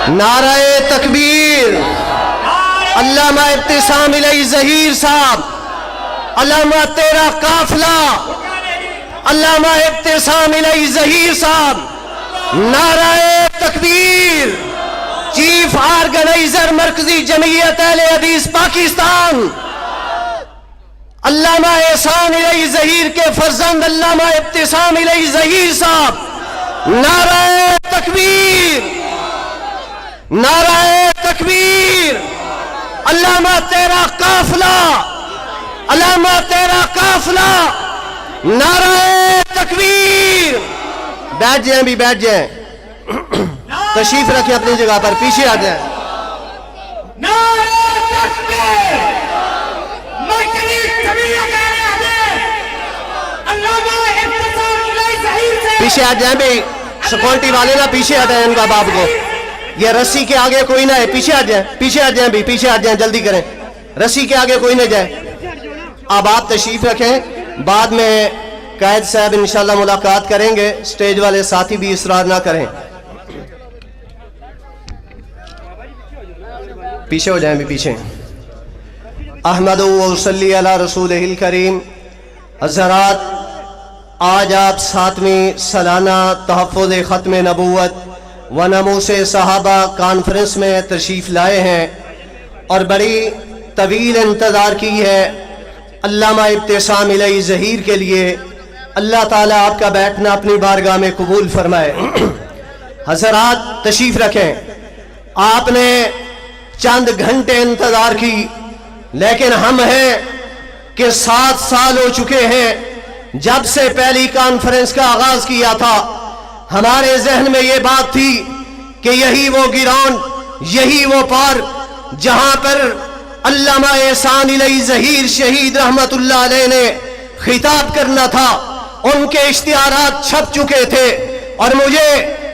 नाराए तकबीर। अल्लामा इब्तिसाम इलाही ज़हीर साहब, अल्लामा तेरा काफिला, अल्लामा इब्तिसाम इलाही ज़हीर साहब, नाराए तकबीर। चीफ ऑर्गेनाइजर मरकजी जमीयत अहले हदीस पाकिस्तान, अल्लामा एहसान इलाही ज़हीर के फर्जंद अल्लामा इब्तिसाम इलाही ज़हीर साहब, नाराए तकबीर, नाराए तकबीर। अल्लामा तेरा काफिला, अल्लामा तेरा काफिला, नाराए तकबीर। बैठ जाएं, भी बैठ जाएं, तशरीफ रखें अपनी जगह पर, पीछे आ जाएं। पीछे आ जाएं भी, सिक्योरिटी वाले ना पीछे आ जाएं इनका बाप को। ये रस्सी के आगे कोई ना है, पीछे आ जाएं, पीछे आ जाएं भी, पीछे आ जाएं, जल्दी करें, रस्सी के आगे कोई ना जाए। अब आप तशरीफ रखें, बाद में कायद साहब इंशाल्लाह मुलाकात करेंगे। स्टेज वाले साथी भी इसरार ना करें, पीछे हो जाएं भी, पीछे। अहमद व सल्ली अला रसूलिहिल करीम। हज़रात, आज आप 7वीं सालाना तहफ़्फ़ुज़ ख़त्म नबूवत व नमूस सहाबा कॉन्फ्रेंस में तशरीफ़ लाए हैं और बड़ी तवील इंतज़ार की है अल्लामा इब्तिसाम इलाही ज़हीर के लिए। अल्लाह ताला आपका बैठना अपनी बारगाह में कबूल फरमाए। हज़रात तशरीफ़ रखें। आपने चंद घंटे इंतज़ार की, लेकिन हम हैं कि 7 साल हो चुके हैं जब से पहली कॉन्फ्रेंस का आगाज किया था। हमारे जहन में ये बात थी कि यही वो गिरान, यही वो पार जहां पर अल्लामा एहसान इलाही ज़हीर शहीद रहमतुल्लाह अलैह ने खिताब करना था। उनके इश्तिहारात छप चुके थे और मुझे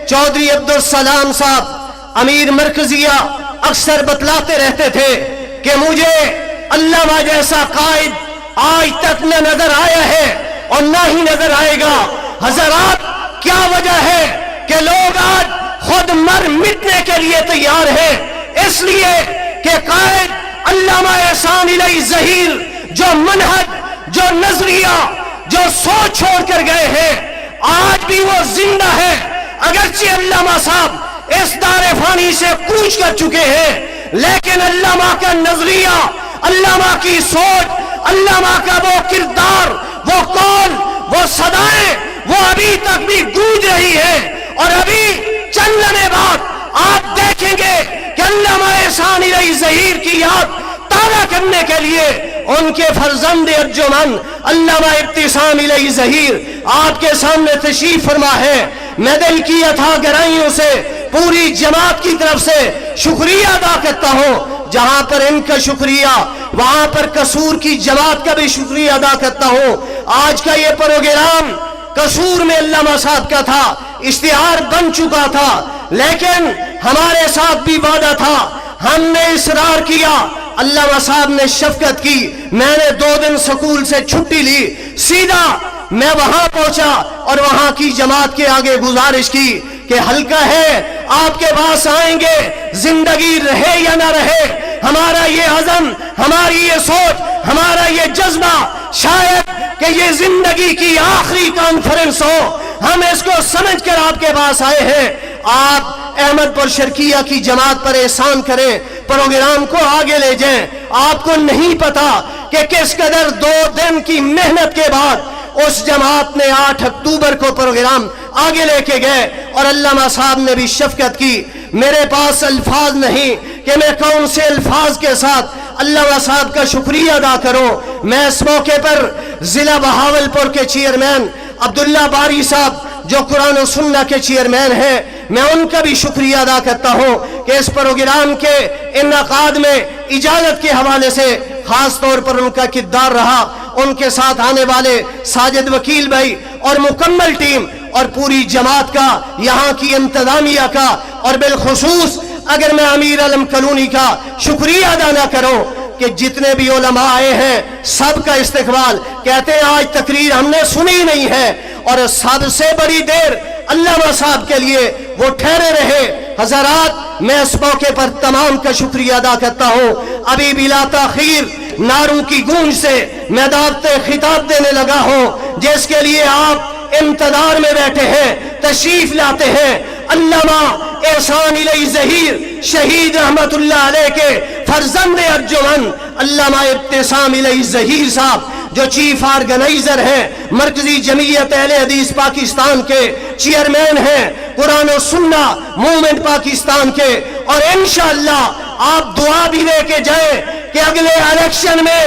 चौधरी अब्दुल सलाम साहब अमीर मरकजिया अक्सर बतलाते रहते थे कि मुझे अल्लामा जैसा कायद आज तक न नजर आया है और ना ही नजर आएगा। हज़रात, क्या वजह है कि लोग आज खुद मर मिटने के लिए तैयार हैं? इसलिए कि कायद अल्लामा एहसान इलाही ज़हीर जो मनहज, जो नजरिया, जो सोच छोड़ कर गए हैं, आज भी वो जिंदा है। अगरचे अल्लामा साहब इस दारे फानी से कूच कर चुके हैं, लेकिन अल्लामा का नजरिया, अल्लामा की सोच, अल्लामा का वो किरदार, वो कौल, वो सदाएं, वो अभी तक भी गूंज रही है। और अभी चंद लम्हे बाद आप देखेंगे कि अल्लामा एहसान इलाही ज़हीर की याद ताज़ा करने के लिए उनके फर्जंद अर्जुमन अल्लामा इब्तिसाम इलाही ज़हीर आपके सामने तशरीफ फरमा है। मैं दिल की अथाह गहराइयों से पूरी जमात की तरफ से शुक्रिया अदा करता हूँ। जहां पर इनका शुक्रिया, वहां पर कसूर की जमात का भी शुक्रिया अदा करता हूँ। आज का ये प्रोग्राम कसूर में अल्लामा साहब का था, इश्तिहार बन चुका था, लेकिन हमारे साथ भी वादा था, हमने इसरार किया। अल्लामा साहब ने शफकत की, मैंने 2 दिन स्कूल से छुट्टी ली, सीधा मैं वहां पहुंचा और वहां की जमात के आगे गुजारिश की कि हल्का है, आपके पास आएंगे, जिंदगी रहे या ना रहे, हमारा ये अज़म, हमारी ये सोच, हमारा ये जज्बा, शायद कि ये जिंदगी की आखिरी कॉन्फ्रेंस हो, हम इसको समझकर आपके पास आए हैं। आप अहमदपुर शर्किया की जमात पर एहसान करें, प्रोग्राम को आगे ले जाएं। आपको नहीं पता कि किस कदर 2 दिन की मेहनत के बाद उस जमात ने 8 अक्टूबर को प्रोग्राम आगे लेके गए और अल्लामा साहब ने भी शफकत की। मेरे पास अल्फाज नहीं कि मैं कौन से अल्फाज के साथ अल्लामा साहब का शुक्रिया अदा करूं। मैं इस मौके पर जिला बहावलपुर के चेयरमैन अब्दुल्ला बारी साहब जो कुरान और सुन्ना के चेयरमैन हैं, मैं उनका भी शुक्रिया अदा करता हूं कि इस प्रोग्राम के इनकाद में इजाजत के हवाले से खास तौर पर उनका किरदार रहा। उनके साथ आने वाले साजिद वकील भाई और मुकम्मल टीम और पूरी जमात का, यहाँ की इंतजामिया का, और बिलखुसूस अगर मैं अमीर आलम कॉलोनी का शुक्रिया अदा ना करूं कि जितने भी उलमा आए हैं सबका इस्तकबाल, कहते हैं आज तकरीर हमने सुनी नहीं है, और सबसे बड़ी देर अल्लामा साहब के लिए वो ठहरे रहे, حضرات میں اس موقع پر تمام کا شکریہ ادا کرتا ہوں۔ ابھی بلا تاخیر نعروں کی گونج سے میں دعوت خطاب دینے لگا ہوں، جس کے لیے آپ انتظار میں بیٹھے ہیں، تشریف لاتے ہیں۔ علامہ احسان الیہ ظہیر شہید رحمت اللہ علیہ کے فرزند ارجمند علامہ ابتسام الیہ ظہیر صاحب جو چیف آرگنائزر ہیں، مرکزی جمعیت اہل حدیث پاکستان کے چیئرمین ہیں، قرآن و سنہ موومنٹ پاکستان کے، اور انشاءاللہ آپ دعا بھی لے کے جائیں کہ اگلے الیکشن میں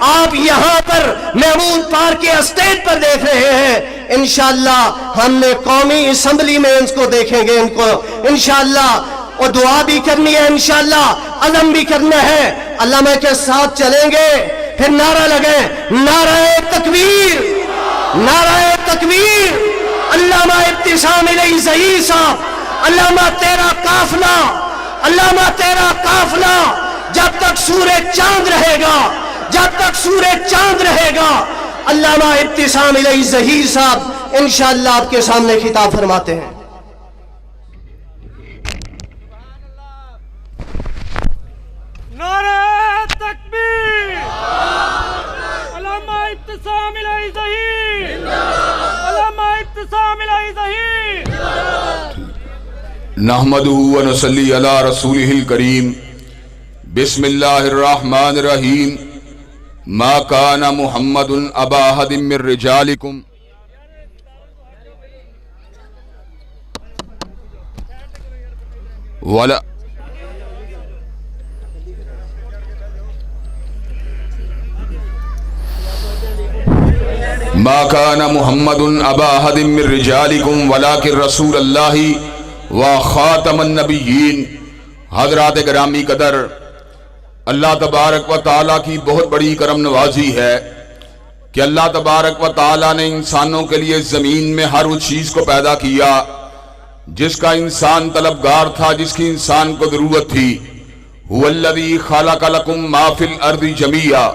آپ یہاں پر محمود پارک کے اسٹیج پر دیکھ رہے ہیں، انشاءاللہ ہم نے قومی اسمبلی میں ان کو دیکھیں گے، ان کو انشاءاللہ، اور دعا بھی کرنی ہے، انشاءاللہ عزم بھی کرنا ہے۔ علامہ کے ساتھ چلیں گے، پھر نعرہ لگیں، نعرہ تکبیر، نعرہ تکبیر۔ علامہ ابتسام الیہ ظہیر صاحب، علامہ تیرا قافلہ، علامہ تیرا قافلہ جب تک سورج چاند رہے گا، جب تک سورج چاند رہے گا۔ علامہ ابتسام الیہ ظہیر صاحب انشاءاللہ آپ کے سامنے خطاب فرماتے ہیں۔ نعرہ تکبیر، علامہ ابتسام الیہ ظہیر، علامہ ابتسام الیہ ظہیر۔ نحمدہ ونصلی علی رسولہ الکریم، بسم اللہ الرحمن الرحیم۔ ما کان محمد ابا احد من رجالکم ولا ما کان محمد ابا احد من رجالکم ولکن رسول اللہ و خاتم النبیین۔ حضرات گرامی قدر، اللہ تبارک و تعالیٰ کی بہت بڑی کرم نوازی ہے کہ اللہ تبارک و تعالیٰ نے انسانوں کے لیے زمین میں ہر وہ چیز کو پیدا کیا جس کا انسان طلبگار تھا، جس کی انسان کو ضرورت تھی۔ هو الذی خلق لکم ما فی الارض جمیعا۔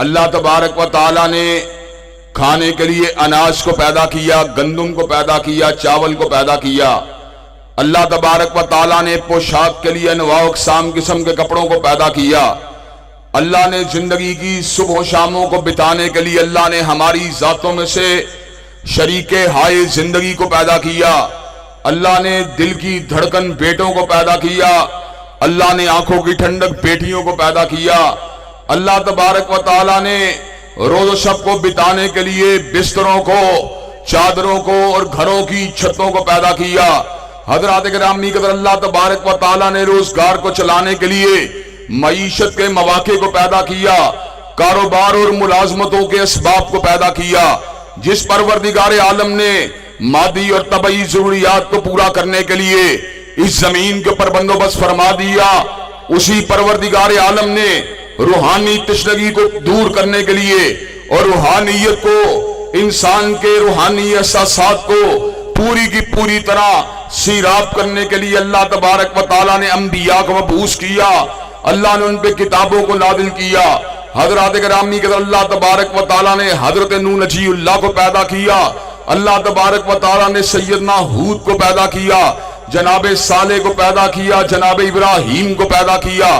اللہ تبارک و تعالیٰ نے کھانے کے لیے اناج کو پیدا کیا، گندم کو پیدا کیا، چاول کو پیدا کیا۔ اللہ تبارک و تعالیٰ نے پوشاک کے لیے انواع اقسام قسم کے کپڑوں کو پیدا کیا۔ اللہ نے زندگی کی صبح و شاموں کو بتانے کے لیے اللہ نے ہماری ذاتوں میں سے شریک ہائے زندگی کو پیدا کیا۔ اللہ نے دل کی دھڑکن بیٹوں کو پیدا کیا۔ اللہ نے آنکھوں کی ٹھنڈک بیٹیوں کو پیدا کیا۔ اللہ تبارک و تعالیٰ نے روز و شب کو بتانے کے لیے بستروں کو، چادروں کو اور گھروں کی چھتوں کو پیدا کیا۔ حضرات گرامی قدر، اللہ تبارک و تعالیٰ نے روزگار کو چلانے کے لیے معیشت کے مواقع کو پیدا کیا، کاروبار اور ملازمتوں کے اسباب کو پیدا کیا۔ جس پروردگار عالم نے مادی اور طبعی ضروریات کو پورا کرنے کے لیے اس زمین کے اوپر بندوبست فرما دیا، اسی پروردگار عالم نے روحانی تشنگی کو دور کرنے کے لیے اور روحانیت کو، انسان کے روحانی احساسات کو پوری کی پوری طرح سیراب کرنے کے لیے اللہ تبارک و تعالیٰ نے انبیاء کو مبعوث کیا۔ اللہ نے ان پہ کتابوں کو نازل کیا۔ حضرات گرامی کے اللہ تبارک و تعالیٰ نے حضرت نوح نجی اللہ کو پیدا کیا۔ اللہ تبارک و تعالیٰ نے سیدنا ہود کو پیدا کیا، جناب صالح کو پیدا کیا، جناب ابراہیم کو پیدا کیا،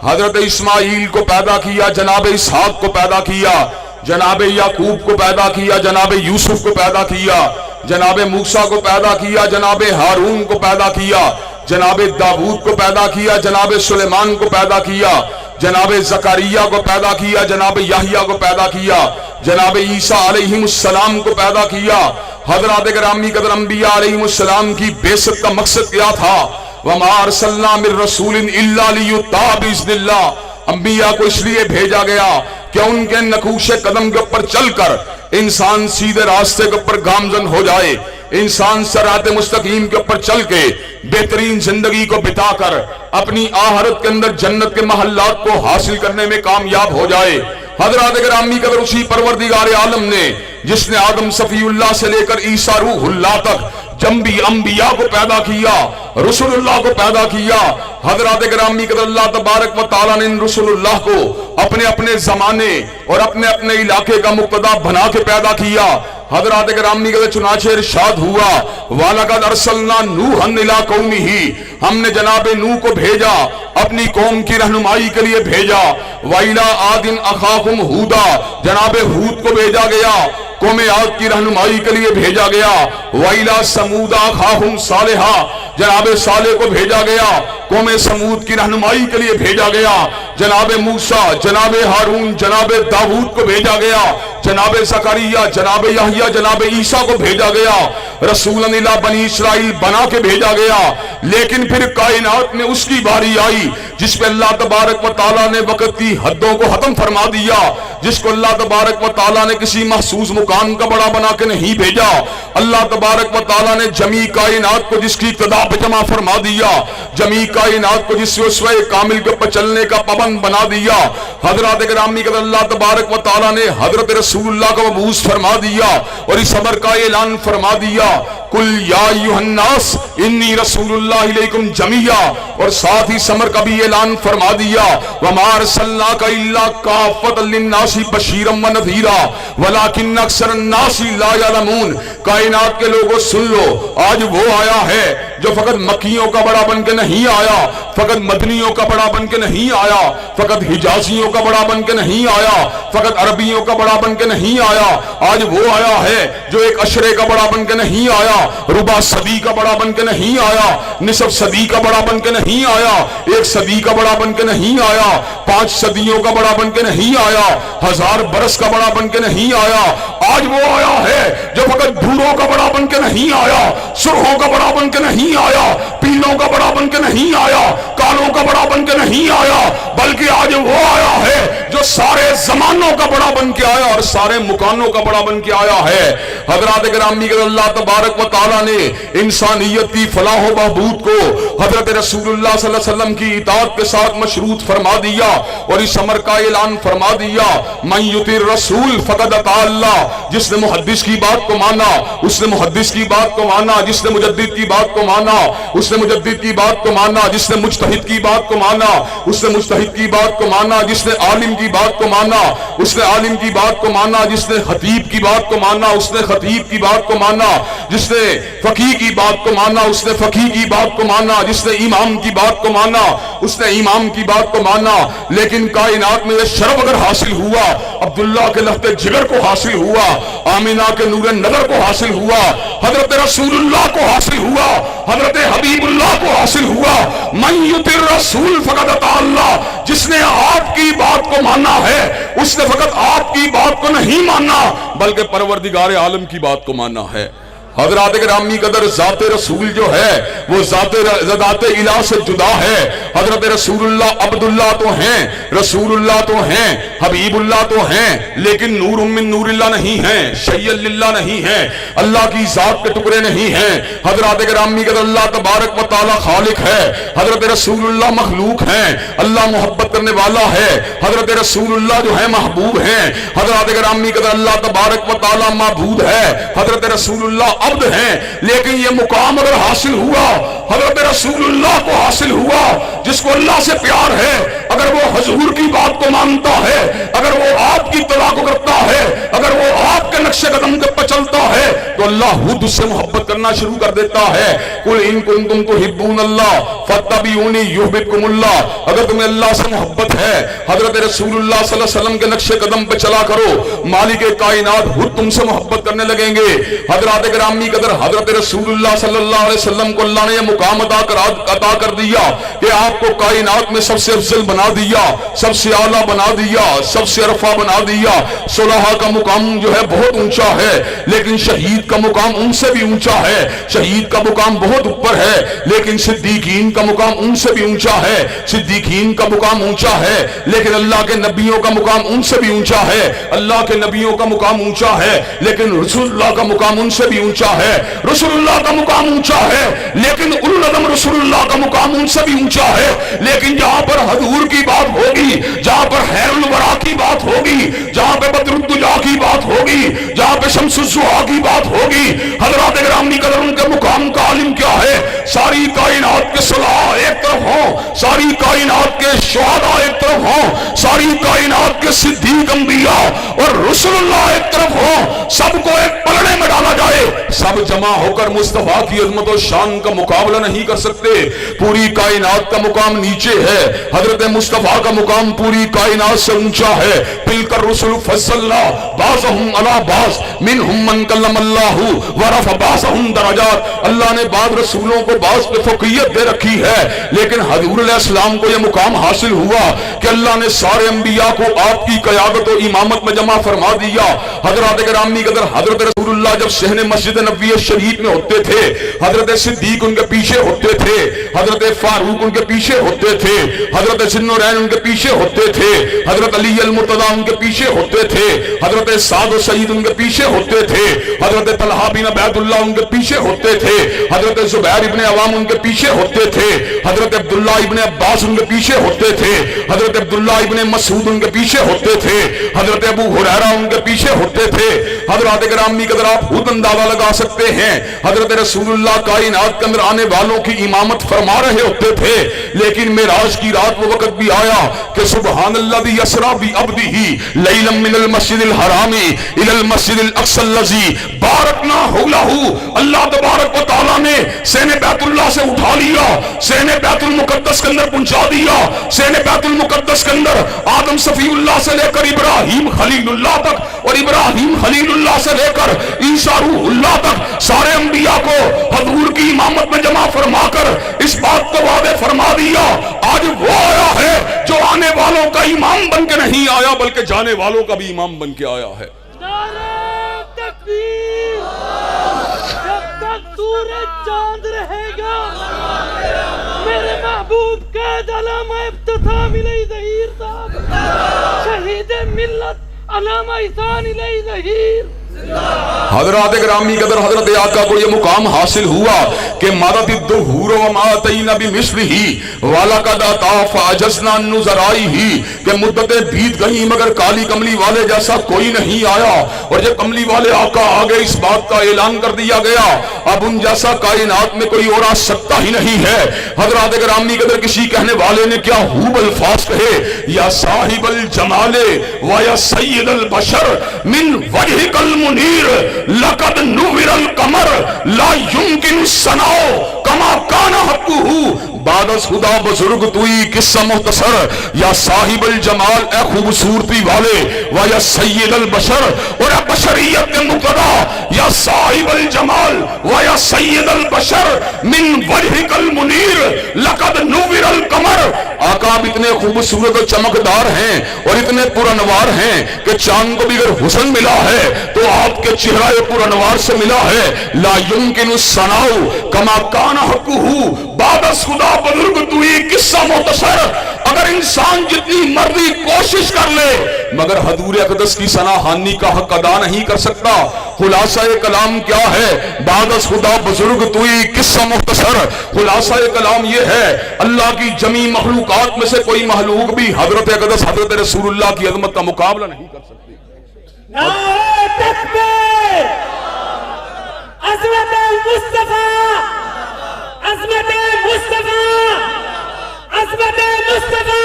حضرت اسماعیل کو پیدا کیا، جناب اسحاق کو پیدا کیا، جناب یعقوب کو پیدا کیا، جناب یوسف کو پیدا کیا، جناب موسیٰ کو پیدا کیا، جناب ہارون کو پیدا کیا، جناب داؤد کو پیدا کیا، جناب سلیمان کو پیدا کیا، جناب زکریا کو پیدا کیا، جناب یحییٰ کو پیدا کیا، جناب عیسیٰ علیہ السلام کو پیدا کیا۔ حضرات گرامی قدر، انبیاء علیہ السلام کی بعثت کا مقصد کیا تھا؟ وَمَا أَرْسَلْنَا مِن رَّسُولٍ إِلَّا لِيُطَاعَ بِإِذْنِ اللَّهِ۔ انبیاء کو اس لیے بھیجا گیا کہ ان کے نقوش قدم کے اوپر چل کر انسان سیدھے راستے کے اوپر گامزن ہو جائے، انسان صراط مستقیم کے اوپر چل کے بہترین زندگی کو بتا کر اپنی آخرت کے اندر جنت کے محلات کو حاصل کرنے میں کامیاب ہو جائے۔ حضرات گرامی قدر، اسی پروردگار عالم نے جس نے آدم صفی اللہ سے لے کر عیسیٰ روح اللہ تک جنبی انبیاء کو پیدا کیا، رسول اللہ کو پیدا کیا۔ حضرات گرامی قدر، اللہ تبارک و تعالیٰ نے ان رسول اللہ کو اپنے اپنے زمانے اور اپنے اپنے علاقے کا مقتدا بنا کے پیدا کیا۔ حضرات گرامی کے چنانچہ ارشاد ہوا وَلَقَدْ أَرْسَلْنَا نُوحًا إِلَىٰ قَوْمِهِ ہم نے جناب نوح کو بھیجا اپنی قوم کی رہنمائی کے لیے بھیجا وَإِلَىٰ عَادٍ أَخَاهُمْ هُودًا جناب ہود کو بھیجا گیا قوم عاد کی رہنمائی کے لیے بھیجا گیا وَإِلَىٰ ثَمُودَ أَخَاهُمْ صَالِحًا جناب صالح کو بھیجا گیا قوم سمود کی رہنمائی کے لیے بھیجا گیا جناب موسیٰ جناب ہارون جناب داؤد کو بھیجا گیا جناب زکریا جناب یحییٰ جناب عیسیٰ کو بھیجا گیا رسولا الی بنی اسرائیل بنا کے بھیجا گیا لیکن پھر کائنات میں اس کی باری آئی جس پہ اللہ تبارک و تعالیٰ نے وقت کی حدوں کو ختم فرما دیا جس کو اللہ تبارک و تعالیٰ نے کسی محسوس مکان کا بڑا بنا کے نہیں بھیجا اللہ تبارک و تعالیٰ نے جمیع کائنات کو جس کی اقتدا پہ جمع فرما دیا جمیع کائنات کو جس سے اسوہ کامل کے اوپر چلنے کا پابند بنا دیا حضرات گرامی کے اللہ تبارک و تعالیٰ نے حضرت رسول اللہ کو مبعوث فرما دیا اور اس خبر کا اعلان فرما دیا قل یا ایھا الناس انی رسول اللہ الیکم جمیعا اور ساتھ ہی سمر کا بھی اعلان فرما دیا وما ارسلناک الا کافۃ للناس بشیرا ونذیرا ولکن اکثر الناس لا یعلمون کائنات کے لوگوں سن لو آج وہ آیا ہے جو فقط مکیوں کا بڑا بن کے نہیں آیا فقط مدنیوں کا بڑا بن کے نہیں آیا فقط حجازیوں کا بڑا بن کے نہیں آیا فقط عربیوں کا بڑا بن کے نہیں آیا آج وہ آیا ہے جو ایک عشرے کا بڑا بن کے نہیں آیا ربع صدی کا بڑا بن کے نہیں آیا نصف صدی کا بڑا بن کے نہیں آیا ایک صدی کا بڑا بن کے نہیں آیا 5 صدیوں کا بڑا بن کے نہیں آیا 1000 برس کا بڑا بن کے نہیں آیا آج وہ آیا ہے جو فقط بھوروں کا بڑا بن کے نہیں آیا سرخوں کا بڑا بن کے نہیں آیا پیلوں کا بڑا بن کے نہیں آیا کالوں کا بڑا بن کے نہیں آیا بلکہ آج وہ آیا ہے جو سارے زمانوں کا بڑا بن کے آیا اور سارے مکانوں کا بڑا بن کے آیا ہے حضرات گرامی کے اللہ تبارک و تعالیٰ نے انسانیت کی فلاح و بہبود کو حضرت رسول اللہ صلی اللہ علیہ وسلم کی اطاعت کے ساتھ مشروط فرما دیا اور اس امر کا اعلان فرما دیا من یطع الرسول فقد اطاع اللہ جس نے محدث کی بات کو مانا اس نے محدث کی بات کو مانا جس نے مجدد کی بات کو مانا اس نے مجدد کی بات کو مانا جس نے مجتہد کی بات کو مانا اس نے مجتہد کی بات کو مانا جس نے عالم کی بات کو مانا اس نے عالم کی بات کو مانا جس نے خطیب کی بات کو مانا اس نے خطیب کی بات کو مانا جس نے فقیہ کی بات کو مانا اس نے فقیہ کی بات کو مانا جس نے امام کی بات کو مانا اس نے امام کی بات کو مانا لیکن کائنات میں یہ شرف اگر حاصل ہوا عبداللہ کے لخت جگر کو حاصل ہوا آمینہ کے نور نظر کو حاصل ہوا حضرت رسول اللہ کو حاصل ہوا حضرت حبیب اللہ کو حاصل ہوا من یطع الرسول فقد اطاع اللہ جس نے آپ کی بات کو مانا ہے اس نے فقط آپ کی بات کو نہیں مانا بلکہ پروردگار عالم کی بات کو مانا ہے حضرات گرامی قدر ذات رسول جو ہے وہ ذات الہ سے جدا ہے حضرت رسول اللہ عبداللہ تو ہیں رسول اللہ تو ہیں حبیب اللہ تو ہیں لیکن نور من نور اللہ نہیں ہیں شیء للہ نہیں ہیں اللہ کی ذات کے ٹکڑے نہیں ہیں حضرات گرامی قدر اللہ تبارک و تعالی خالق ہے حضرت رسول اللہ مخلوق ہیں اللہ محبت کرنے والا ہے حضرت رسول اللہ جو ہے محبوب ہیں حضرات گرامی قدر اللہ تبارک و تعالی معبود ہے حضرت رسول اللہ عبد ہیں لیکن یہ مقام اگر حاصل ہوا حضرت رسول اللہ کو حاصل ہوا جس کو اللہ سے پیار ہے اگر وہ حضور کی بات کو مانتا ہے اگر وہ آپ کی اتباع کو کرتا ہے اگر وہ آپ کے نقش قدم پر چلتا ہے تو اللہ خود اس سے محبت کرنا شروع کر دیتا ہے قل ان کنتم تحبون اللہ فاتبعونی یحببکم اللہ اگر تمہیں اللہ سے محبت ہے حضرت رسول اللہ صلی اللہ علیہ وسلم کے نقش قدم پہ چلا کرو مالک کائنات خود تم سے محبت کرنے لگیں گے حضرات گرامی قدر حضرت رسول اللہ صلی اللہ علیہ وسلم کو اللہ نے یہ مقام عطا کر دیا کہ آپ کو کائنات میں سب سے افضل بنا دیا سب سے اعلیٰ بنا دیا سب سے عرفہ بنا دیا صلحاء کا مقام جو ہے بہت اونچا ہے لیکن شہید کا مقام ان سے بھی اونچا ہے شہید کا مقام بہت اوپر ہے لیکن صدیقین کا مقام ان سے بھی اونچا ہے صدیقین کا مقام اونچا ہے لیکن اللہ کے نبیوں کا مقام ان سے بھی اونچا ہے اللہ کے نبیوں کا مقام اونچا ہے لیکن رسول اللہ کا مقام ان سے بھی اونچا ہے رسول اللہ کا مقام اونچا ہے لیکن اولو العزم रसूल अल्लाह का मुकाम उनसे भी ऊंचा है, लेकिन जहां पर हजूर की बात होगी, जहां पर खैरुल वरा की बात होगी, जहां पे बदरुद्दुजा की बात होगी, जहां पे शम्सुज़्ज़ुहा की बात होगी, हज़रात गिरामी कदर उनके मुकाम का आलिम क्या है। सारी कायनात के सलाह एक तरफ हो, सारी कायनात के शुहदा एक तरफ हो, सारी कायनात के सिद्दीक अंबिया और रसूलुल्लाह एक तरफ हो, सबको एक पलड़े में डाला जाए, सब जमा होकर मुस्तफा की अजमत और शान का मुकाबला नहीं कर सकते। पूरी कायनात का मुकाम नीचे है, हजरत मुस्तफा का मुकाम पूरी कायनात से ऊंचा है। तिलकर रसूल फज़्ज़लना बाज़हुम अला बाज़ मिनहुम मन कल्लमल्लाहु व रफ़अ बाज़हुम दरजात। अल्लाह ने बाद रसूलों को बाज़ पे फ़ौक़ियत दे रखी है, लेकिन हजूर अलैहिस्सलाम को यह मुकाम हासिल हुआ कि अल्लाह ने सारे अंबिया को आपकी क़यादत और इमामत में जमा फरमा दिया। हज़रात गिरामी कदर हजरत रसूलुल्लाह जब सहने मस्जिद नबवी शरीफ में होते थे, हजरत सिद्दीक उनके पीछे होते थे, हजरत फारूक उनके पीछे होते थे, हजरत ज़ुन्नुरैन उनके पीछे होते थे, हजरत अली अल मुर्तज़ा उनके पीछे होते थे, हजरत साद सईद उनके पीछे होते थे, हजरत तलहा बिन उबैदुल्लाह उनके पीछे होते थे, हजरत जुबैर इब्ने अवाम उनके पीछे होते थे, हजरत अब्दुल्लाह इब्ने अब्बास उनके पीछे होते थे, हजरत अब्दुल्लाह इब्ने मसूद उनके पीछे होते थे, हजरत अबू हुरैरा उनके पीछे होते थे। हजरत गिरामी कदर आप खुद अंदाजा लगा सकते हैं, हजरत रसूलुल्लाह कायनात के अंदर आने वालों की इमामत फरमा रहे होते थे, लेकिन मेराज की रात वो वक्त भी आया कि सुब्हानल्लज़ी यसरा बि अब्दिही लैलन मिनल मस्जिदिल हरामी इलल मस्जिदिल अक़सल लज़ी बारकना हौलहू। अल्लाह तबारक व तआला ने सेने बैतुल्लाह से उठा लिया, सेने बैतुल मुक़द्दस के अंदर पहुंचा दिया, सेने बैतुल मुक़द्दस के अंदर आदम सफीउल्लाह से लेकर इब्राहीम खलीलुल्लाह तक और इब्राहीम खलीलुल्लाह से लेकर ईसा रूहुल्लाह तक सारे अंबिया को हजूर की इमामत में जमा फरमाकर इस बात को वादे फरमा दिया, आज वो आया है जो आने वालों का इमाम बन के नहीं आया बल्कि जाने वालों का भी इमाम बन के आया है। नारे तकबीर, जब तक सूरज चांद रहेगा मेरे महबूब कैद अल्लामा इब्तिसाम इलैहि ज़हीर साहब, शहीद मिल्लत अल्लामा इहसान इलैहि ज़हीर। हजरत गिरामी कदर हजरत आका को यह मुकाम हासिल हुआ कि मादतिद्दुहूर व मातईना बिमिस्लिही वलक़द अताफ़ अजज़ना नुज़राइही, कि मुद्दतें बीत गई मगर काली कमली वाले जैसा कोई नहीं आया, और जब कमली वाले आका आ गए इस बात का ऐलान कर दिया गया अब उन जैसा कायनात में कोई और आ सकता ही नहीं है। हजरत गिरामी कदर किसी कहने वाले ने क्या खूब अल्फाज कहे, या साहिबल जमाले व या सय्यदल बशर मिन वजहिकल मुनीर लक़द नुविरल कमर ला युमकिनु सनाओ कमा काना हक़्क़ुहु बादस खुदा बुजुर्ग तुई किस्सा मुख्तसर, या साहिबल जमाल ए खूबसूरती वाले व या सय्यदल बशर और बशरियत के मुक़तदा, या साहिबल जमाल व या सय्यदल बशर मिन वजहिकल मुनीर लक़द नुविरल कमर। आका आप इतने खूबसूरत और चमकदार हैं और इतने पुरनवार हैं कि चांद को भी अगर हुस्न मिला है तो आपके चेहरा पुरनवार से मिला है। ला युमकिनु सनाउ कमा काना हक़्क़ुहु बादस खुदा बुजुर्ग तुई किस्सा मुख्तसर। अगर इंसान जितनी मर्जी कोशिश कर ले मगर हजूर अक़दस की सनाहानी का हक अदा नहीं कर सकता। खुलासा कलाम क्या है, बादस खुदा बुजुर्ग तुई किस्सा मुख्तसर। खुलासा कलाम ये है, अल्लाह की जमी मखलूकात में से कोई महलूक भी हजरत अक़दस हजरत रसूलुल्लाह की अज़मत का मुकाबला नहीं कर सकती। नारे तकबीर, अज़मत मुस्तफा, अज़मत मुस्तफा, अज़मत मुस्तफा,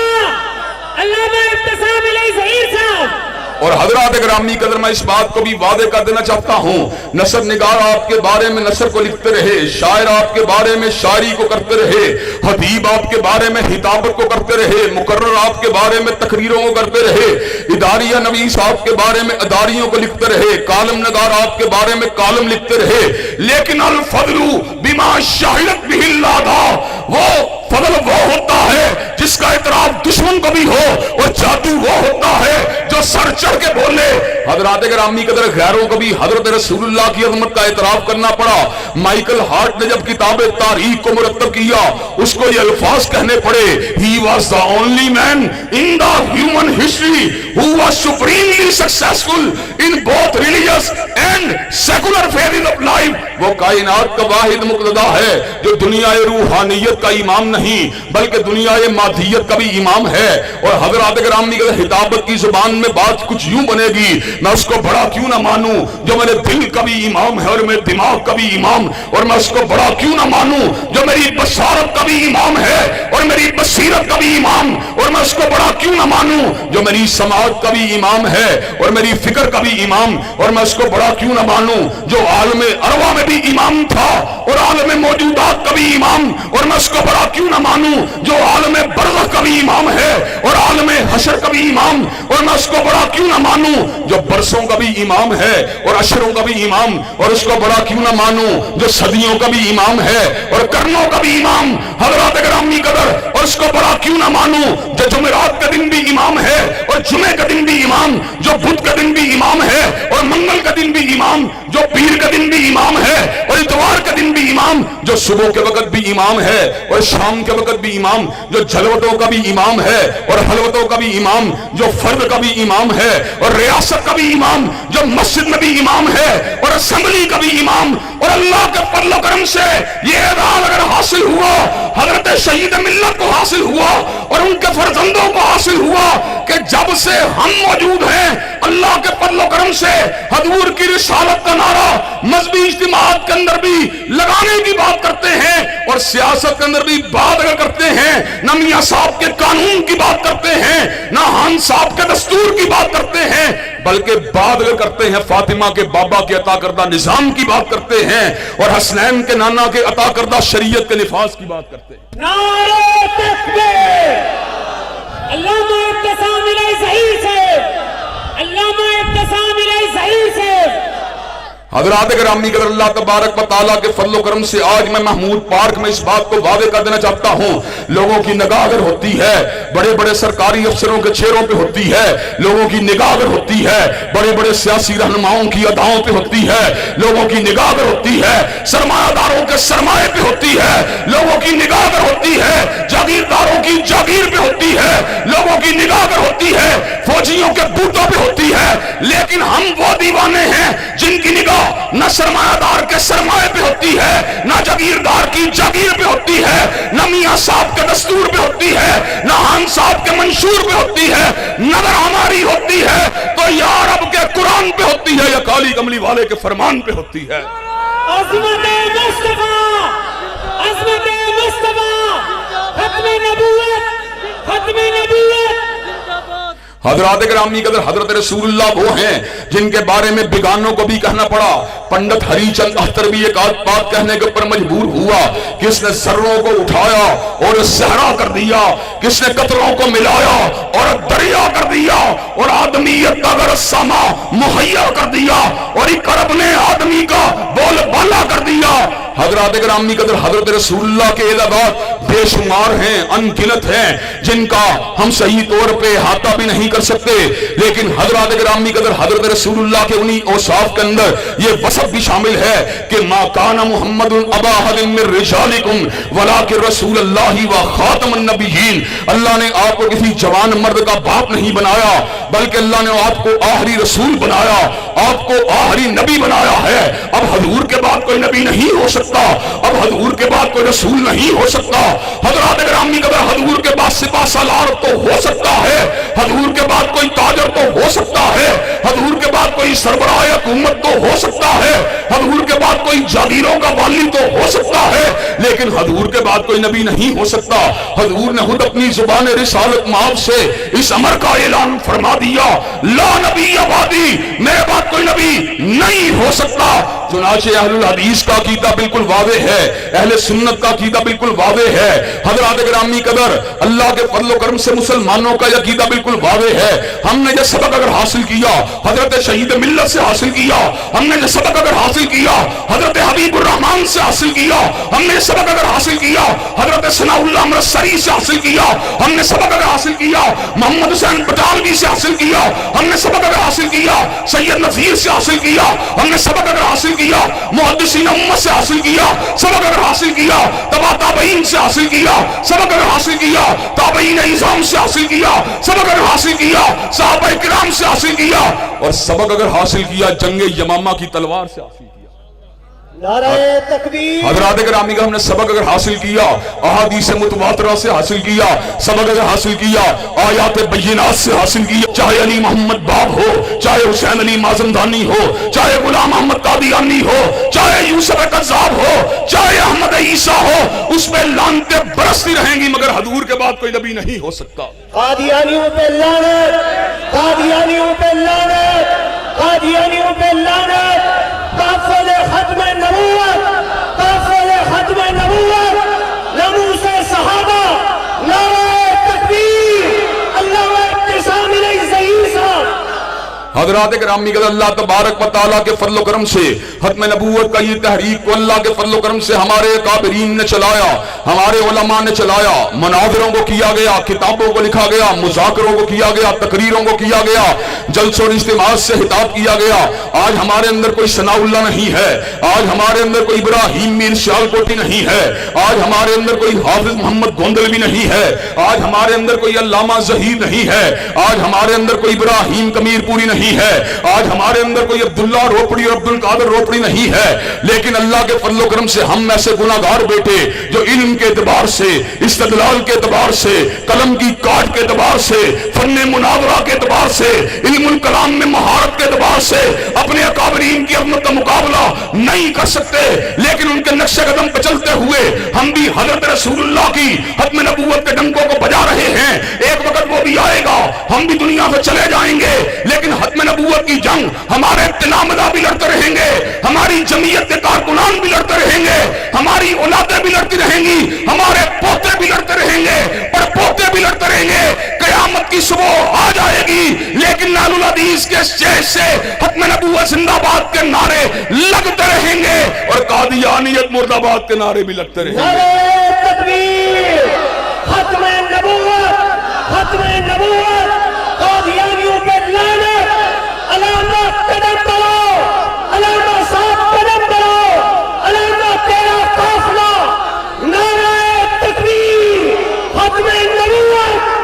अल्लामा इब्तिसाम इलैहि ज़हीर साहब। और हजरात गिरामी कदर मैं इस बात को भी वादे कर देना चाहता हूँ, नसर निगार आपके बारे में नसर को लिखते रहे, शायर आपके बारे में शायरी को करते रहे, हदीब आपके बारे में हिताबत को करते रहे, मुकर्रर आपके बारे में तकरीरों को करते रहे, इदारिया नवीस आपके बारे में अदारियों को लिखते रहे, कालम नगार आपके बारे में कालम लिखते रहे, लेकिन अल फज़लु बिमा शाहिदत बिहिल लादा, वो फजल वो होता है जिसका इतराफ दुश्मन को भी हो, और जादू वो होता है जो सर चढ़ के बोले حضرات گرامی قدر غیروں کو بھی حضرت رسول اللہ کی عظمت کا اعتراف کرنا پڑا. مائیکل ہارٹ نے جب کتاب تاریخ کو مرتب کیا اس کو یہ الفاظ کہنے پڑے, he was the only man in the human history who was supremely successful in both religious and secular phases of life. وہ کائنات کا واحد مقتدا ہے جو دنیا روحانیت کا امام نہیں بلکہ دنیا مادیت کا بھی امام ہے. اور حضرات گرامی کی خطابت کی زبان میں بات کچھ یوں بنے گی, میں اس کو بڑا کیوں نہ مانوں جو میرے دل کا بھی امام ہے اور میرے دماغ کا بھی امام, اور میں اس کو بڑا کیوں نہ مانوں جو میری بصارت کا بھی امام ہے اور میری بصیرت کا بھی امام, اور میں اس کو بڑا کیوں نہ مانوں جو میری سماعت کا بھی امام ہے اور میری فکر کا بھی امام, اور میں اس کو بڑا کیوں نہ مانوں جو عالم ارواح میں بھی امام تھا اور عالم موجودات کا بھی امام, اور میں اس کو بڑا کیوں نہ مانوں جو عالم برزخ کا بھی امام ہے اور عالم حشر کا بھی امام, اور میں اس کو بڑا کیوں نہ مانوں جو برسوں کا بھی امام ہے اور اشروں کا بھی امام, اور اس کو بڑا کیوں نہ مانوں جو صدیوں کا بھی امام ہے اور کرنوں کا بھی امام. حضرات گرامی قدر, اور اس کو بڑا کیوں نہ مانوں جو جمعرات کا دن بھی امام ہے اور جمعے کا دن بھی امام, جو بدھ کا دن بھی امام ہے اور منگل کا دن بھی امام, جو پیر کا دن بھی امام ہے اور اتوار کا دن بھی امام, جو صبح کے وقت بھی امام ہے اور شام کے وقت بھی امام, جو جلوتوں کا بھی امام ہے اور حلوتوں کا بھی امام, جو فرد کا بھی امام ہے اور ریاست کا بھی امام, جو مسجد میں بھی امام ہے اور اسمبلی کا بھی امام. اور اللہ کے فضل و کرم سے یہ اعزاز اگر حاصل ہوا, حضرت شہید ملت کو حاصل ہوا اور ان کے فرزندوں کو حاصل ہوا کہ جب سے ہم موجود ہیں اللہ کے فضل و کرم سے حضور کی رسالت کا نعرہ مذہبی اجتماعات کے اندر بھی لگانے کی بات کرتے ہیں اور سیاست کے اندر بھی بات اگر کرتے ہیں, نہ میاں صاحب کے قانون کی بات کرتے ہیں, نہ خان صاحب کے دستور کی بات کرتے ہیں, بلکہ بات اگر کرتے ہیں فاطمہ کے بابا کے عطا کردہ نظام کی بات کرتے ہیں اور حسنین کے نانا کے عطا کردہ شریعت کے نفاذ کی بات کرتے ہیں. نعرہ تکبیر. علامہ ابتسام الہی ظہیر سے, علامہ ابتسام الہی ظہیر سے. حضرات گرامی قدر, اللہ تبارک و تعالیٰ کے فضل و کرم سے آج میں محمود پارک میں اس بات کو واضح کر دینا چاہتا ہوں, لوگوں کی نگاہ اگر ہوتی ہے بڑے بڑے سرکاری افسروں کے چہروں پہ ہوتی ہے, لوگوں کی نگاہ اگر ہوتی ہے بڑے بڑے سیاسی رہنماؤں کی اداؤں پہ ہوتی ہے, لوگوں کی نگاہ اگر ہوتی ہے سرمایہ داروں کے سرمایے پہ ہوتی ہے, لوگوں کی نگاہ اگر ہوتی ہے جاگیرداروں کی جاگیر پہ ہوتی ہے, لوگوں کی نگاہ اگر ہوتی ہے فوجیوں کے بوٹوں پہ ہوتی ہے, لیکن ہم وہ دیوانے ہیں جن کی نگاہ نہ سرمایہ دار کے سرمایے پہ ہوتی ہے, نہ جاگیردار کی جاگیر پہ ہوتی ہے, نہ میاں صاحب کے دستور پہ ہوتی ہے, نہ خان صاحب کے منشور پہ ہوتی ہے, نظر ہماری ہوتی ہے تو یا رب کے قرآن پہ ہوتی ہے یا کالی کملی والے کے فرمان پہ ہوتی ہے. عظمت مصطفیٰ, عظمت مصطفیٰ, ختم نبوت, ختم نبوت. حضرات گرامی قدر, حضرت رسول اللہ وہ ہیں جن کے بارے میں بیگانوں کو بھی کہنا پڑا. پنڈت ہری چند اختر بھی ایک آدھ بات کہنے کے اوپر مجبور ہوا کہ اس نے ذروں کو اٹھایا اور صحرا کر دیا, کس نے قطروں کو ملایا اور دریا کر دیا, اور آدمیت کا رسامہ مہیا کر دیا, اور ایک عرب نے آدمی کا بول بالا کر دیا. حضرات گرامی قدر, حضرت رسول اللہ کے اعزازات بے شمار ہیں, ان گنت ہیں, جن کا ہم صحیح طور پہ احاطہ بھی نہیں کر سکتے, لیکن حضرات گرامی قدر حضرت رسول اللہ کے انہی اوصاف کے اندر یہ وصف بھی شامل ہے کہ ما کان محمد ابا احد من رجالکم ولکن رسول اللہ و خاتم النبیین. اللہ نے آپ کو کسی جوان مرد کا باپ نہیں بنایا بلکہ اللہ نے آپ کو آخری رسول بنایا, آپ کو آخری نبی بنایا ہے. اب حضور کے بعد کوئی نبی نہیں ہو سکتا, اب حضور کے بعد کوئی رسول نہیں ہو سکتا. حضرات گرامی قدر, حضور کے بعد سپاہ سالار تو ہو سکتا ہے, حضور کے بعد کوئی تاجر تو ہو سکتا ہے, حضور کے بعد کوئی سربراہ حکومت تو ہو سکتا ہے, حضور کے بعد کوئی جاگیروں کا والی تو ہو سکتا ہے, لیکن حضور کے بعد کوئی نبی نہیں ہو سکتا. حضور نے خود اپنی زبان رسالت مآب سے اس امر کا اعلان فرما دیا, لا نبی بعدی, میرے بعد کوئی نبی نہیں ہو سکتا. चुनाचे अहलुल हदीस का अकीदा बिल्कुल वाज़ेह है, अहले सुन्नत का अकीदा बिल्कुल वाज़ेह है। हज़रात गिरामी कदर, अल्लाह के फज़ल करम से मुसलमानों का अकीदा बिल्कुल वाज़ेह है। हमने जो सबक अगर हासिल किया हजरत शहीद मिल्लत से हासिल किया, हमने जो सबक अगर हासिल किया हजरत हबीबुर रहमान से हासिल किया, हमने सबक अगर हासिल किया हजरत सनाउल्लाह अमृतसरी से हासिल किया, हमने सबक अगर हासिल किया मोहम्मद हुसैन बटालवी से हासिल किया, हमने सबक अगर हासिल किया सैयद नज़ीर से हासिल किया, हमने सबक अगर हासिल किया मुहद्दिसीन उम्मत से हासिल किया, सबक अगर हासिल किया तबा ताबईन से हासिल किया, सबक अगर हासिल किया ताबईन इज़ाम से हासिल किया, सबक अगर हासिल किया सहाबा किराम से हासिल किया, और सबक अगर हासिल किया जंगे यमामा की तलवार से हासिल किया। नारे तकबीर। हज़रात गिरामी का हमने सबक अगर हासिल किया अहादीस मुतवातिरा से हासिल किया, सबक अगर हासिल किया आयात बय्यिनात से हासिल किया, चाहे अली मोहम्मद बाब हो, चाहे हुसैन अली माज़मदानी हो, चाहे गुलाम अहमद कादियानी हो, चाहे यूसुफ कज़्ज़ाब हो, चाहे अहमद ईसा हो, उसमें लानतें बरसती रहेंगी मगर हजूर के बाद कोई नबी नहीं हो सकता। कादियानियों पे लानत, कादियानियों पे लानत, कादियानियों पे लानत। ताफ़ुल खत्म नबूवत, ताफ़ुल खत्म नबूवत, नमूस सहाबा, नारे तकबीर, अल्लाह इत्तिसाम इलैहि ईसा। हज़रात गिरामी का अल्लाह तबारक व तआला के फज़ल करम से खत्म नबूवत का ये तहरीक को अल्लाह के फज़ल करम से हमारे काबिरीन ने चलाया, हमारे उलमा ने चलाया, मनाज़रों को किया गया, किताबों को लिखा गया, मुज़ाकरों को किया गया, तकरीरों को किया गया, जलसों और इज्तिमाअत से हिताब किया गया। आज हमारे अंदर कोई सनाउल्लाह नहीं है, आज हमारे अंदर कोई इब्राहीम मीर सियालकोटी नहीं है, आज हमारे अंदर कोई हाफिज मोहम्मद गोंदलवी नहीं है, आज हमारे अंदर कोई अल्लामा ज़हीर नहीं है, आज हमारे अंदर कोई इब्राहीम कमीरपुरी नहीं है, आज हमारे अंदर कोई अब्दुल्ला रोपड़ी और अब्दुल कादर रोपड़ी नहीं है, लेकिन अल्लाह के फज़ल व करम से हम ऐसे गुनाहगार बेटे जो इल्म के एतबार से, इस्तदलाल के एतबार से, कलम की काट के एतबार से, फन्ने मुनावरा के एतबार से, इल्मुल कलाम में महारत के एतबार से अपने अकाबरीन की अज़मत का मुकाबला नहीं कर सकते, लेकिन उनके नक्शे कदम पर चलते हुए हम भी हज़रत रसूलुल्लाह की खत्म नबूवत के डंकों को बजा रहे हैं। एक वक्त वो भी आएगा हम भी दुनिया से चले जाएंगे, लेकिन खत्म नबूवत की जंग हमारे तिलामदा भी लड़ते रहेंगे, हमारी जमीयत के कारकुनान भी लड़ते रहेंगे, हमारी औलादें भी लड़ती रहेंगी, हमारे पोते भी लड़ते रहेंगे, पर पोते भी लड़ते रहेंगे। क़यामत की सुबह आ जाएगी, लेकिन नालुल हदीस के स्टेज से खत्म नबूवत जिंदाबाद के नारे लगते रहेंगे और कादियानियत मुर्दाबाद के नारे भी लगते रहेंगे। नारे तकबीर, खत्म नबूवत, खत्म नबूवत, कादियानियों पे लानत, अलामा कदम बढ़ाओ, अलामा साहब कदम बढ़ाओ, अलामा तेरा काफिला, नारे तकबीर, खत्म नबूवत।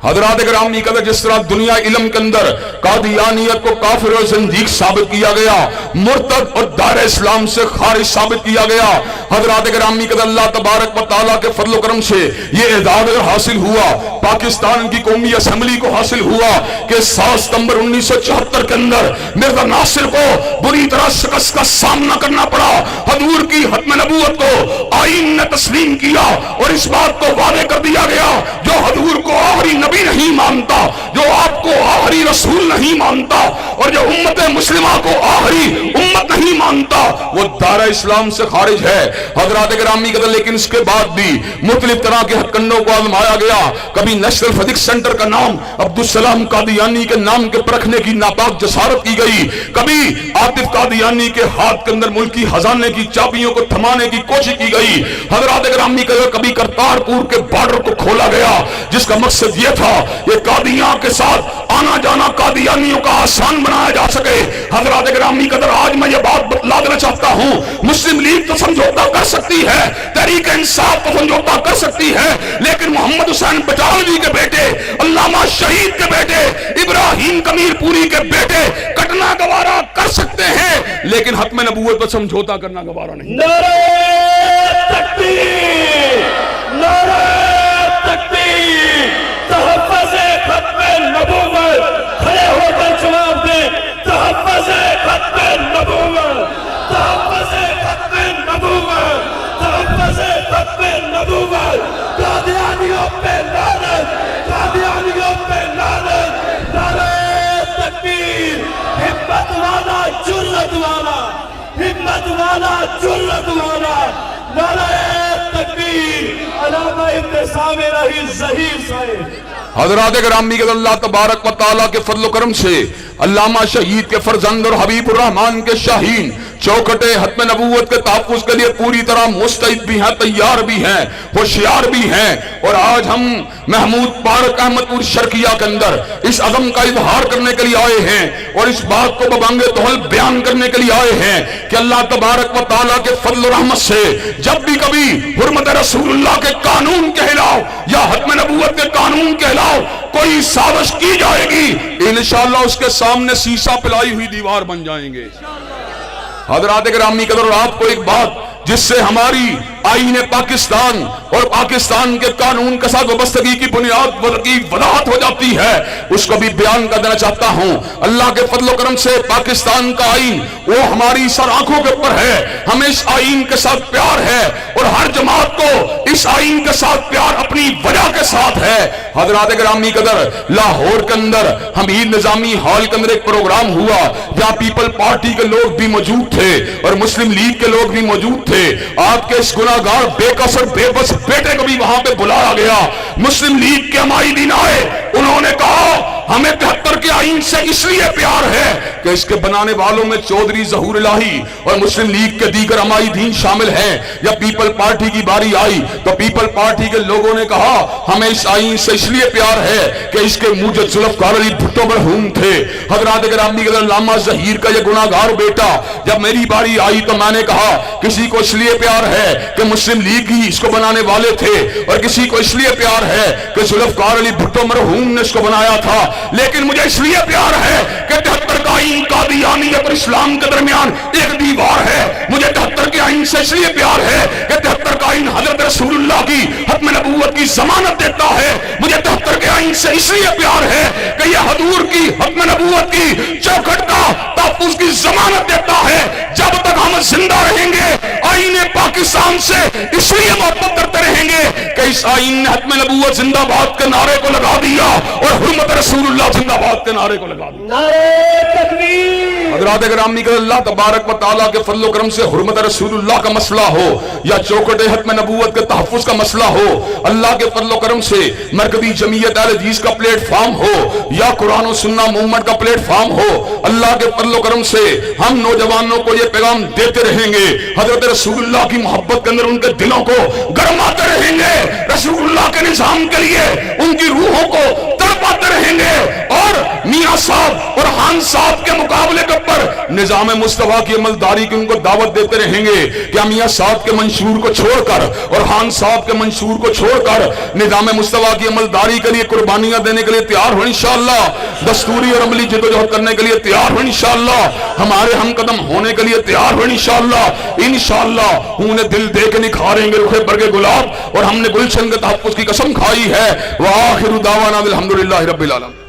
हज़रात गिरामी कदर, जिस तरह दुनिया इल्म के अंदर कादियानियत को काफिर और ज़िंदीक साबित किया गया, मुर्तद और दार इस्लाम से खारिज साबित किया गया, हज़रात गिरामी कदर अल्लाह तबारक व तआला के फज़ल व करम से ये एजाज़ हासिल हुआ, पाकिस्तान की कौमी असम्बली को हासिल हुआ कि 7 सितंबर 1974 के अंदर मिर्ज़ा नासिर को बुरी तरह शिकस्त का सामना करना पड़ा। हजूर की खत्म नबूवत को आईन ने तस्लीम किया और इस बात को वादे कर दिया गया, जो हजूर को आखिरी नबी नहीं मानता, जो आपको आखिरी रसूल नहीं मानता और जो उम्मत मुस्लिमा को आखिरी उम्मत नहीं मानता, वो दारा इस्लाम से खारिज है। हज़रात गिरामी कदर, लेकिन इसके बाद भी मुख्तलिफ तरह के हथकंडों को आजमाया गया। कभी नेशनल फिजिक सेंटर का नाम अब्दुल सलाम कादियानी के नाम के परखने की नापाक जसारत की गई, कभी आतिफ कादियानी के हाथ के अंदर मुल्की खजाने की चाबियों को थमाने की कोशिश की गई। हज़रात गिरामी कदर, कभी करतारपुर के बॉर्डर को खोला गया, जिसका मकसद यह था ये कादियां के साथ आना जाना कादियानियों का आसान बनाया जा सके। हज़रात गिरामी कदर, आज मैं ये बात बतला देना चाहता हूं, मुस्लिम लीग तो समझौता कर सकती है, तहरीक इंसाफ तो समझौता कर सकती है, लेकिन मोहम्मद हुसैन बटालवी के बेटे, अल्लामा शहीद के बेटे, इब्राहीम कमीरपुरी के बेटे कटना गवारा कर सकते हैं, लेकिन खत्म नबूवत पर समझौता करना गवारा नहीं। नारे तकबीर, नारे तकबीर, तहफ़्फ़ुज़ खत्म नबूवत, खड़े होकर जवाब दें, तहफ़्फ़ुज़ खत्म नबूवत, तहफ़्फ़ुज़ खत्म नबूवत, तहफ़्फ़ुज़ खत्म नबूवत, कादियानियों पे लानत, कादियानियों पे लानत, नारे तकबीर, हिम्मत वाला, जुर्रत वाला, नारा जुर्रत वाला, नारा तकबीर, अलामा इब्न सामिर रही ज़हीर साहिब। हज़रात गिरामी के अल्लाह तबारक व तआला के फजल करम से अल्लामा शहीद के फरजंद और हबीबुर रहमान के शाहीन चौखटे खत्म नबूवत के तहफ़्फ़ुज़ के लिए पूरी तरह मुस्तैद भी हैं, तैयार भी हैं, होशियार भी हैं। और आज हम महमूद पार्क अहमदपुर शर्किया के अंदर इस अज़म का इजहार करने के लिए आए हैं और इस बात को बबांगे तोहल बयान करने के लिए आए हैं कि अल्लाह तबारक व तआला के फजल और रहमत से जब भी कभी हुर्मत रसूलुल्लाह के कानून के खिलाफ या खत्म नबूवत के कानून के खिलाफ कोई साजिश की जाएगी, इंशाअल्लाह उसके सामने शीशा पिलाई हुई दीवार बन जाएंगे। हज़रात गिरामी कदर, आपको एक बात जिससे हमारी आईन पाकिस्तान और पाकिस्तान के कानून के साथ वाबस्तगी की बुनियाद की वजाहत हो जाती है, उसको भी बयान कर देना चाहता हूं। अल्लाह के फजल करम से पाकिस्तान का आईन वो हमारी सर आंखों के ऊपर है, हमें इस आईन के साथ प्यार है और हर जमात को इस आईन के साथ प्यार अपनी वजह के साथ है। हज़रात गिरामी कदर, लाहौर के अंदर हमीद निजामी हॉल के अंदर एक प्रोग्राम हुआ जहां पीपल पार्टी के लोग भी मौजूद थे और मुस्लिम लीग के लोग भी मौजूद थे। आपके इस गुनाहगार बेकस और बेबस बेटे को भी वहां पे बुलाया गया। मुस्लिम लीग के अमाइदीन आए, उन्होंने कहा हमें 73 के आईन से इसलिए प्यार है कि इसके बनाने वालों में चौधरी ज़हूर इलाही और मुस्लिम लीग के दीगर अमाइदीन शामिल हैं। जब पीपल पार्टी की बारी आई तो पीपल पार्टी के लोगों ने कहा हमें इस आईन से इसलिए प्यार है कि इसके मूजद जुल्फ़कार अली भुट्टो मरहूम थे। हज़रात गिरामी के अल्लामा ज़हीर का ये गुनाहगार बेटा, जब मेरी बारी आई तो मैंने कहा किसी को इसलिए प्यार है कि मुस्लिम लीग ही इसको बनाने वाले थे और किसी को इसलिए प्यार है कि जुल्फ़कार अली भुट्टो मरहूम ने इसको बनाया था, लेकिन मुझे इसलिए प्यार है कि 73 का आईन कादियानियत और इस्लाम के दरमियान एक दीवार है। मुझे 73 के आईन से इसलिए प्यार है कि 73 का आईन हजरत रसूलुल्लाह की खत्म नबूवत की जमानत देता है। मुझे 73 के आईन से इसलिए प्यार है कि यह हजूर की खत्म नबूवत की चौखट का तहफ़्फ़ुज़ की जमानत देता है। जब तक हम जिंदा रहेंगे आईन पाकिस्तान से इसलिए मोहब्बत करते रहेंगे कि इस आईन ने खत्म नबूवत जिंदाबाद के नारे को लगा दिया और हुर्मत रसूलुल्लाह जिंदाबाद के नारे को लगा दिया। नारे तकबीर। हज़रात गिरामी के अल्लाह तबारक व तआला के फजल करम से हुर्मत रसूलुल्लाह का मसला हो या चौखटे खत्म नबूवत के तहफ़्फ़ुज़ का मसला हो, अल्लाह के फजल करम से मरकज़ी जमीयत अहले हदीस का प्लेटफॉर्म हो या कुरान और सुन्ना मूवमेंट का प्लेटफॉर्म हो, अल्लाह के फजल करम से हम नौजवानों को ये पैगाम देते रहेंगे। हजरत रसूलुल्लाह की मोहब्बत के अंदर उनके दिलों को गरमाते रहेंगे, रसूलुल्लाह के निज़ाम के लिए उनकी रूहों को तड़पाते रहेंगे और मियां साहब और खान साहब के मुकाबले के ऊपर निजाम मुस्तफा की अमलदारी की उनको दावत देते रहेंगे कि मियां साहब के मंशूर को छोड़कर और खान साहब के मंशूर को छोड़कर निजाम मुस्तफा की अमलदारी के लिए कुर्बानियां देने के लिए तैयार हो इंशाअल्लाह, दस्तूरी और अमली जदोजहद करने के लिए तैयार हो इंशाअल्लाह, हमारे हम कदम होने के लिए तैयार हो इंशाअल्लाह। इंशाअल्लाह उन्हें दिल दे के निखारेंगे रुखे बरगे गुलाब और हमने गुलशन के तहफ़्फ़ुज़ की कसम खाई है। व आखिरु दावाना अल्हम्दुलिल्लाहि रब्बिल आलमीन।